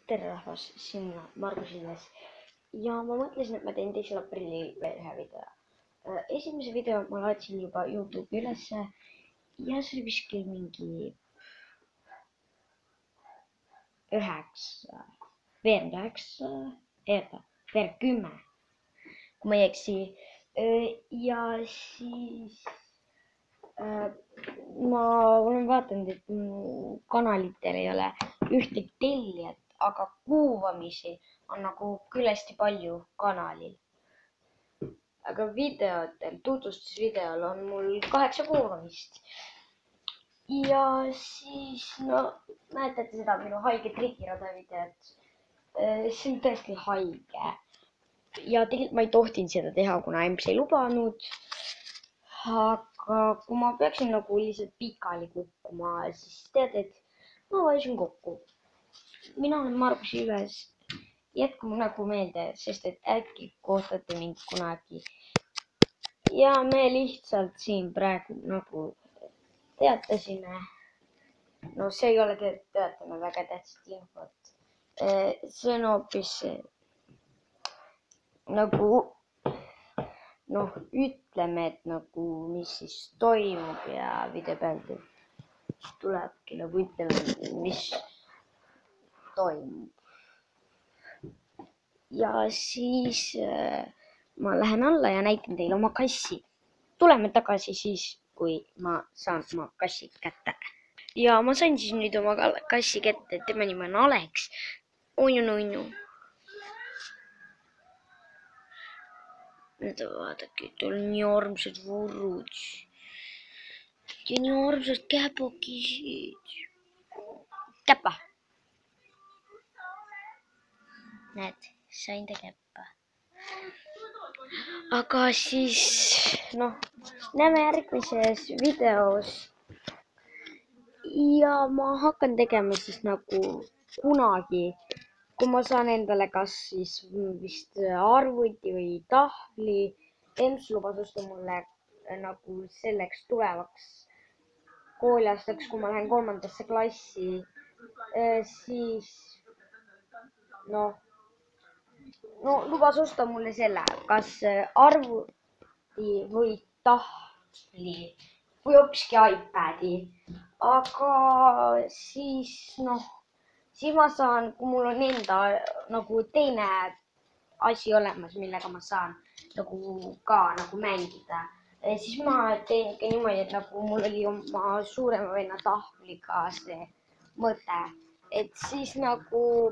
tere rahvas, sinna Margus Ilves ja ma mõtlesin, et ma teen 2. aprillil veel ühe video. Esimese video ma laadsin juba YouTube'i ülesse ja see oli kuskil mingi 10, kui ma ei eksi. Ja siis ma olen vaadanud, et kanalitel ei ole ühtegi tellijat, aga kuuvamisi on nagu küll hästi palju kanalil. Aga videotel, tutvustusvideol on mul 8 kuulamist. Ja siis, no näetate seda minu haige trikirada videot. See on tõesti haige. Ja tegelikult ma ei tohtinud seda teha, kuna MC ei lubanud. Aga kui ma peaksin nagu lihtsalt pikali kukkuma, siis tead, et ma vajusin kokku. Mina olen Margus Ilves. Jätku mu nägu meelde, sest et äkki kohtate mind kunagi. Ja me lihtsalt siin praegu nagu teatasime. No see ei ole teatame väga tähtsat infot. See on hoopis nagu noh, ütleme, et nagu mis siis toimub ja video pealt tulebki nagu ütleme, mis toimub. Ja siis ma lähen alla ja näitan teile oma kassi. Tuleme tagasi siis, kui ma saan oma kassi kätte. Ja ma sain siis nüüd oma kassi kätte, tema nimi on Alex. Unnu. Nüüd vaadake, tal on nii armsad vurrud ja nii armsad käpakisid. Käpa. Näed, sain ta käppa. Aga siis, noh, näeme järgmises videos. Ja ma hakkan tegema siis nagu kunagi, kui ma saan endale kas siis vist arvuti või tahvli. EMS lubas osta mulle nagu selleks tulevaks kooliaastaks, kui ma lähen 3. klassi, siis no lubas osta mulle selle, kas arvuti või tahvli või hoopiski iPadi. Aga siis siis ma saan, kui mul on enda nagu teine asi olemas, millega ma saan nagu ka nagu mängida, siis ma teen ka niimoodi, et nagu mul oli oma suurema venna tahvliga see mõte, et siis nagu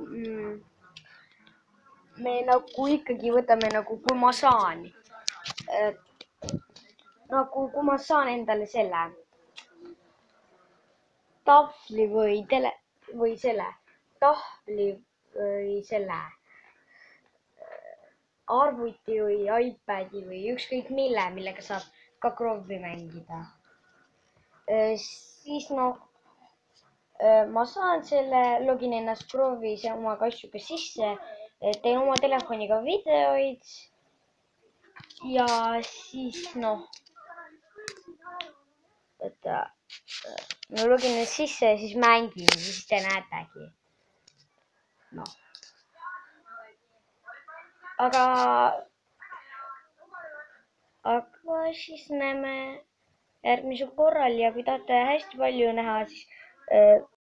me nagu ikkagi võtame nagu, kui ma saan kui ma saan endale selle tahvli või selle arvuti või iPadi või ükskõik millega saab ka KROV-i mängida. Siis ma saan selle, login ennast KROV-is ja oma kassuga sisse, teen oma telefoniga videoid ja siis login ennast sisse ja siis mängin, siis te näetegi. Aga siis näeme järgmisel korral ja kui tahate hästi palju näha, siis